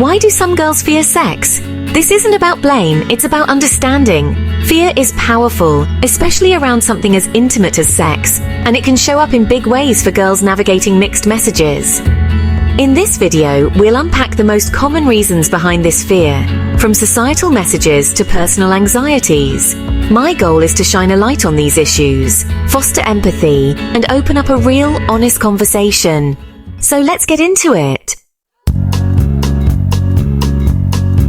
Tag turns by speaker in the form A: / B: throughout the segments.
A: Why do some girls fear sex? This isn't about blame, it's about understanding. Fear is powerful, especially around something as intimate as sex, and it can show up in big ways for girls navigating mixed messages. In this video, we'll unpack the most common reasons behind this fear, from societal messages to personal anxieties. My goal is to shine a light on these issues, foster empathy, and open up a real, honest conversation. So let's get into it.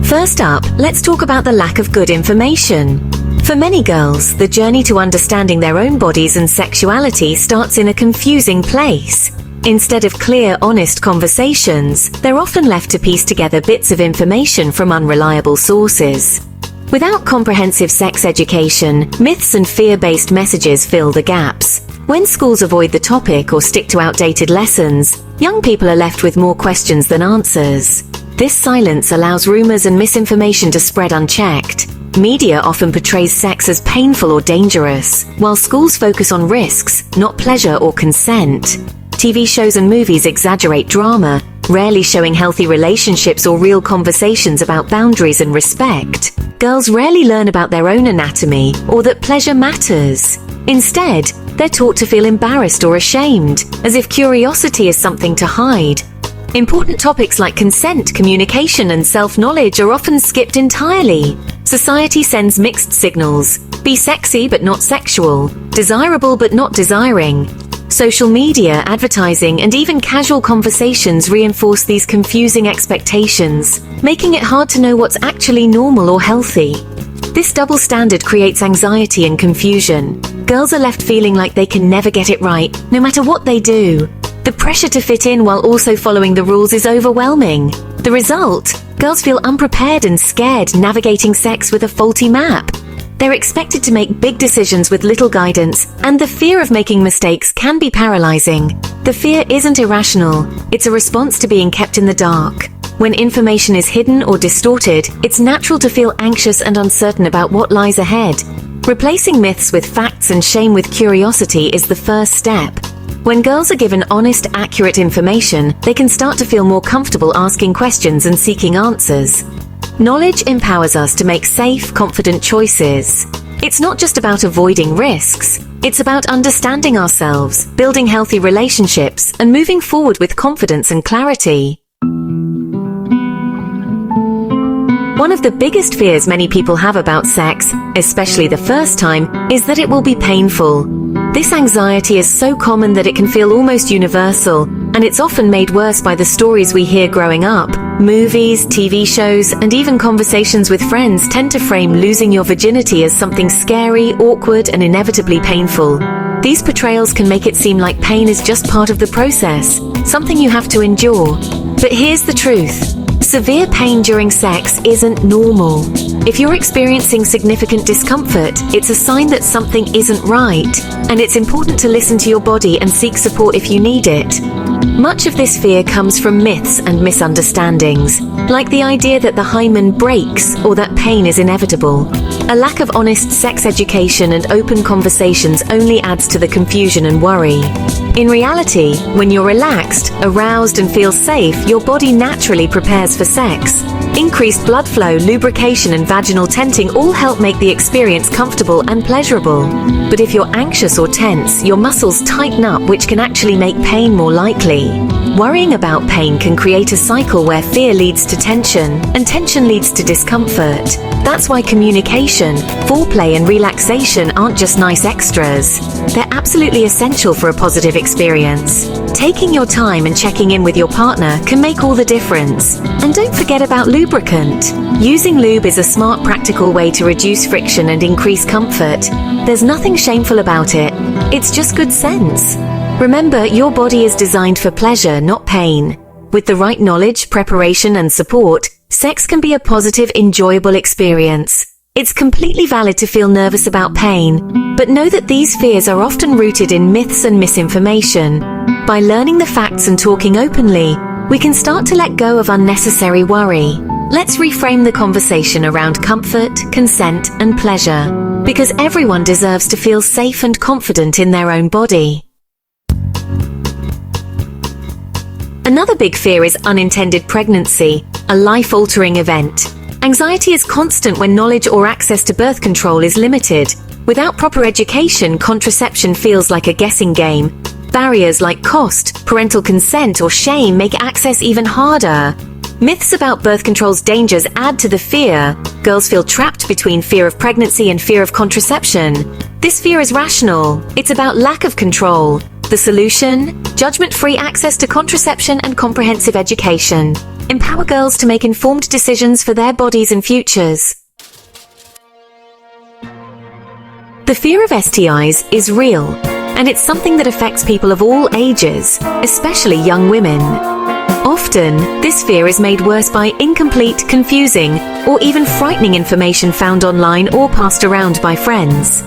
A: First up, let's talk about the lack of good information. For many girls, the journey to understanding their own bodies and sexuality starts in a confusing place. Instead of clear, honest conversations, they're often left to piece together bits of information from unreliable sources. Without comprehensive sex education, myths and fear-based messages fill the gaps. When schools avoid the topic or stick to outdated lessons, young people are left with more questions than answers. This silence allows rumors and misinformation to spread unchecked. Media often portrays sex as painful or dangerous, while schools focus on risks, not pleasure or consent. TV shows and movies exaggerate drama, rarely showing healthy relationships or real conversations about boundaries and respect. Girls rarely learn about their own anatomy or that pleasure matters. Instead, they're taught to feel embarrassed or ashamed, as if curiosity is something to hide. Important topics like consent, communication, and self-knowledge are often skipped entirely. Society sends mixed signals: be sexy but not sexual, desirable but not desiring. Social media, advertising, and even casual conversations reinforce these confusing expectations, making it hard to know what's actually normal or healthy. This double standard creates anxiety and confusion. Girls are left feeling like they can never get it right, no matter what they do. The pressure to fit in while also following the rules is overwhelming. The result? Girls feel unprepared and scared navigating sex with a faulty map. They're expected to make big decisions with little guidance, and the fear of making mistakes can be paralyzing. The fear isn't irrational, it's a response to being kept in the dark. When information is hidden or distorted, it's natural to feel anxious and uncertain about what lies ahead. Replacing myths with facts and shame with curiosity is the first step. When girls are given honest, accurate information, they can start to feel more comfortable asking questions and seeking answers. Knowledge empowers us to make safe, confident choices. It's not just about avoiding risks. It's about understanding ourselves, building healthy relationships, and moving forward with confidence and clarity. One of the biggest fears many people have about sex, especially the first time, is that it will be painful. This anxiety is so common that it can feel almost universal, and it's often made worse by the stories we hear growing up. Movies, TV shows, and even conversations with friends tend to frame losing your virginity as something scary, awkward, and inevitably painful. These portrayals can make it seem like pain is just part of the process, something you have to endure. But here's the truth. Severe pain during sex isn't normal. If you're experiencing significant discomfort, it's a sign that something isn't right, and it's important to listen to your body and seek support if you need it. Much of this fear comes from myths and misunderstandings, like the idea that the hymen breaks or that pain is inevitable. A lack of honest sex education and open conversations only adds to the confusion and worry. In reality, when you're relaxed, aroused, and feel safe, your body naturally prepares for sex. Increased blood flow, lubrication, and vaginal tenting all help make the experience comfortable and pleasurable. But if you're anxious or tense, your muscles tighten up, which can actually make pain more likely. Worrying about pain can create a cycle where fear leads to tension, and tension leads to discomfort. That's why communication, foreplay, and relaxation aren't just nice extras. They're absolutely essential for a positive experience. Taking your time and checking in with your partner can make all the difference. And don't forget about lubricant. Using lube is a smart, practical way to reduce friction and increase comfort. There's nothing shameful about it. It's just good sense. Remember, your body is designed for pleasure, not pain. With the right knowledge, preparation, and support, sex can be a positive, enjoyable experience. It's completely valid to feel nervous about pain, but know that these fears are often rooted in myths and misinformation. By learning the facts and talking openly, we can start to let go of unnecessary worry. Let's reframe the conversation around comfort, consent, and pleasure, because everyone deserves to feel safe and confident in their own body. Another big fear is unintended pregnancy, a life-altering event. Anxiety is constant when knowledge or access to birth control is limited. Without proper education, contraception feels like a guessing game. Barriers like cost, parental consent, or shame make access even harder. Myths about birth control's dangers add to the fear. Girls feel trapped between fear of pregnancy and fear of contraception. This fear is rational. It's about lack of control. The solution? Judgment-free access to contraception and comprehensive education. Empower girls to make informed decisions for their bodies and futures. The fear of STIs is real, and it's something that affects people of all ages, especially young women. Often, this fear is made worse by incomplete, confusing, or even frightening information found online or passed around by friends.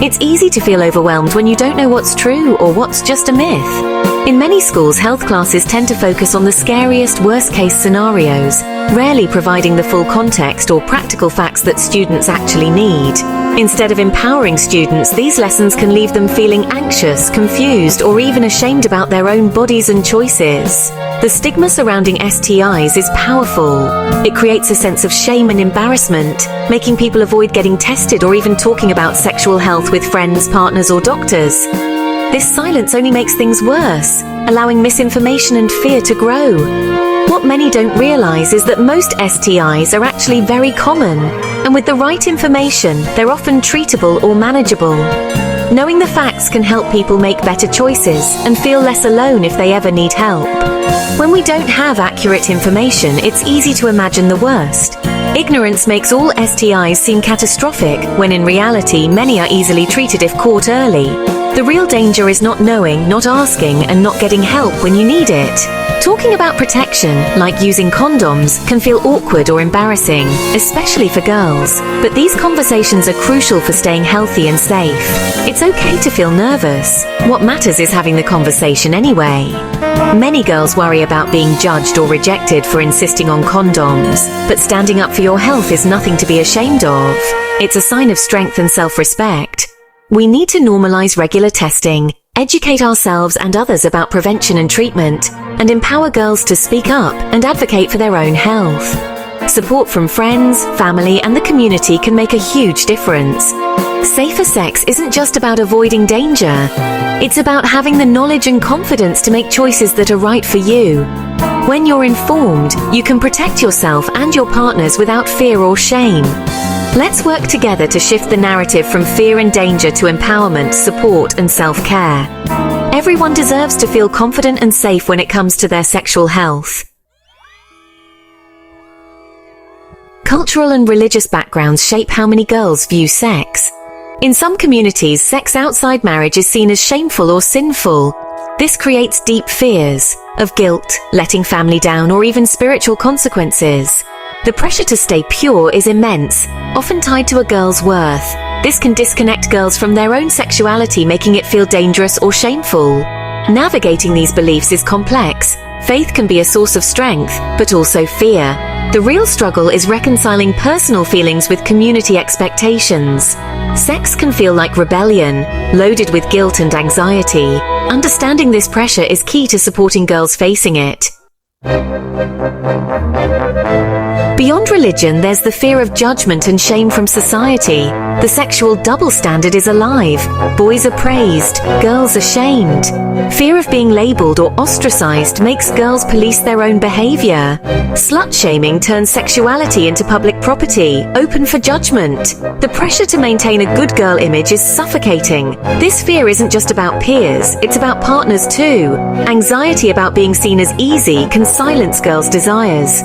A: It's easy to feel overwhelmed when you don't know what's true or what's just a myth. In many schools, health classes tend to focus on the scariest, worst-case scenarios, rarely providing the full context or practical facts that students actually need. Instead of empowering students, these lessons can leave them feeling anxious, confused, or even ashamed about their own bodies and choices. The stigma surrounding STIs is powerful. It creates a sense of shame and embarrassment, making people avoid getting tested or even talking about sexual health with friends, partners, or doctors. This silence only makes things worse, allowing misinformation and fear to grow. What many don't realize is that most STIs are actually very common, and with the right information, they're often treatable or manageable. Knowing the facts can help people make better choices and feel less alone if they ever need help. When we don't have accurate information, it's easy to imagine the worst. Ignorance makes all STIs seem catastrophic, when in reality, many are easily treated if caught early. The real danger is not knowing, not asking, and not getting help when you need it. Talking about protection, like using condoms, can feel awkward or embarrassing, especially for girls. But these conversations are crucial for staying healthy and safe. It's okay to feel nervous. What matters is having the conversation anyway. Many girls worry about being judged or rejected for insisting on condoms, but standing up for your health is nothing to be ashamed of. It's a sign of strength and self-respect. We need to normalize regular testing, educate ourselves and others about prevention and treatment, and empower girls to speak up and advocate for their own health. Support from friends, family, and the community can make a huge difference. Safer sex isn't just about avoiding danger. It's about having the knowledge and confidence to make choices that are right for you. When you're informed, you can protect yourself and your partners without fear or shame. Let's work together to shift the narrative from fear and danger to empowerment, support, and self-care. Everyone deserves to feel confident and safe when it comes to their sexual health. Cultural and religious backgrounds shape how many girls view sex. In some communities, sex outside marriage is seen as shameful or sinful. This creates deep fears of guilt, letting family down, or even spiritual consequences. The pressure to stay pure is immense, often tied to a girl's worth. This can disconnect girls from their own sexuality, making it feel dangerous or shameful. Navigating these beliefs is complex. Faith can be a source of strength, but also fear. The real struggle is reconciling personal feelings with community expectations. Sex can feel like rebellion, loaded with guilt and anxiety. Understanding this pressure is key to supporting girls facing it. Beyond religion, there's the fear of judgment and shame from society. The sexual double standard is alive. Boys are praised, girls are shamed. Fear of being labeled or ostracized makes girls police their own behavior. Slut-shaming turns sexuality into public property, open for judgment. The pressure to maintain a good girl image is suffocating. This fear isn't just about peers, it's about partners too. Anxiety about being seen as easy can silence girls' desires.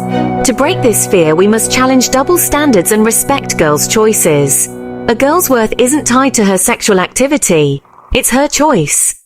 A: To break this fear, we must challenge double standards and respect girls' choices. A girl's worth isn't tied to her sexual activity. It's her choice.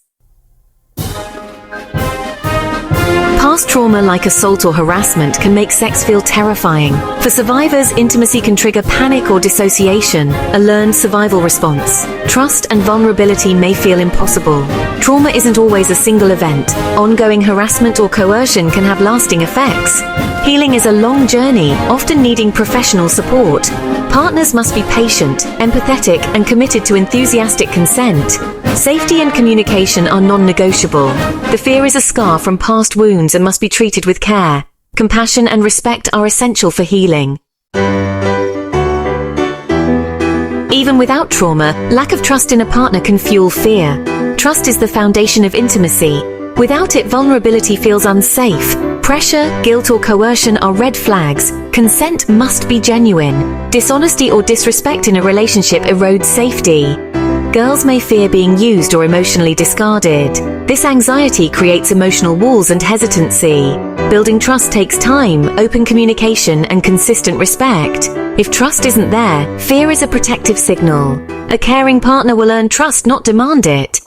A: Past trauma like assault or harassment can make sex feel terrifying. For survivors, intimacy can trigger panic or dissociation, a learned survival response. Trust and vulnerability may feel impossible. Trauma isn't always a single event. Ongoing harassment or coercion can have lasting effects. Healing is a long journey, often needing professional support. Partners must be patient, empathetic, and committed to enthusiastic consent. Safety and communication are non-negotiable. The fear is a scar from past wounds times and must be treated with care. Compassion and respect are essential for healing. Even without trauma, lack of trust in a partner can fuel fear. Trust is the foundation of intimacy. Without it, vulnerability feels unsafe. Pressure, guilt, or coercion are red flags. Consent must be genuine. Dishonesty or disrespect in a relationship erodes safety. Girls may fear being used or emotionally discarded. This anxiety creates emotional walls and hesitancy. Building trust takes time, open communication, and consistent respect. If trust isn't there, fear is a protective signal. A caring partner will earn trust, not demand it.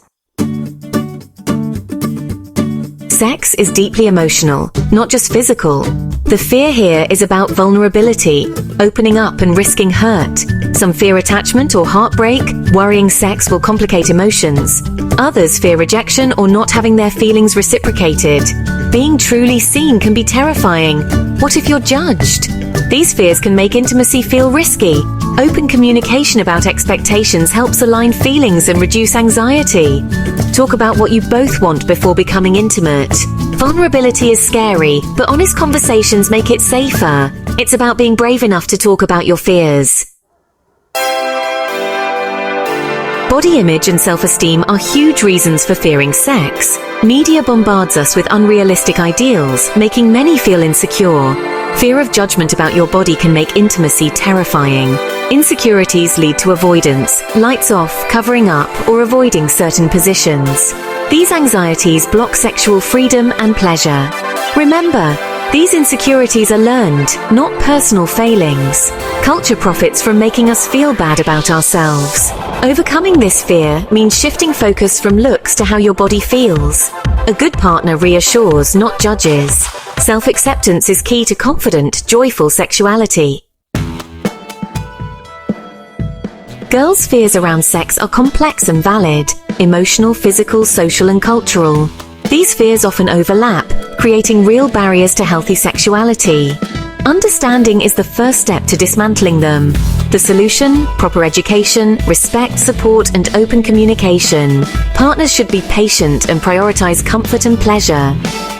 A: Sex is deeply emotional, not just physical. The fear here is about vulnerability, opening up and risking hurt. Some fear attachment or heartbreak. Worrying sex will complicate emotions. Others fear rejection or not having their feelings reciprocated. Being truly seen can be terrifying. What if you're judged? These fears can make intimacy feel risky. Open communication about expectations helps align feelings and reduce anxiety. Talk about what you both want before becoming intimate. Vulnerability is scary, but honest conversations make it safer. It's about being brave enough to talk about your fears. Body image and self-esteem are huge reasons for fearing sex. Media bombards us with unrealistic ideals, making many feel insecure. Fear of judgment about your body can make intimacy terrifying. Insecurities lead to avoidance, lights off, covering up, or avoiding certain positions. These anxieties block sexual freedom and pleasure. Remember, these insecurities are learned, not personal failings. Culture profits from making us feel bad about ourselves. Overcoming this fear means shifting focus from looks to how your body feels. A good partner reassures, not judges. Self-acceptance is key to confident, joyful sexuality. Girls' fears around sex are complex and valid. Emotional, physical, social, and cultural. These fears often overlap, creating real barriers to healthy sexuality. Understanding is the first step to dismantling them. The solution: proper education, respect, support, and open communication. Partners should be patient and prioritize comfort and pleasure.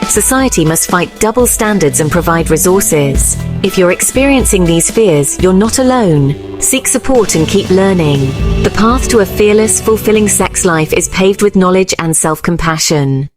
A: Society must fight double standards and provide resources. If you're experiencing these fears, you're not alone. Seek support and keep learning. The path to a fearless, fulfilling sex life is paved with knowledge and self-compassion.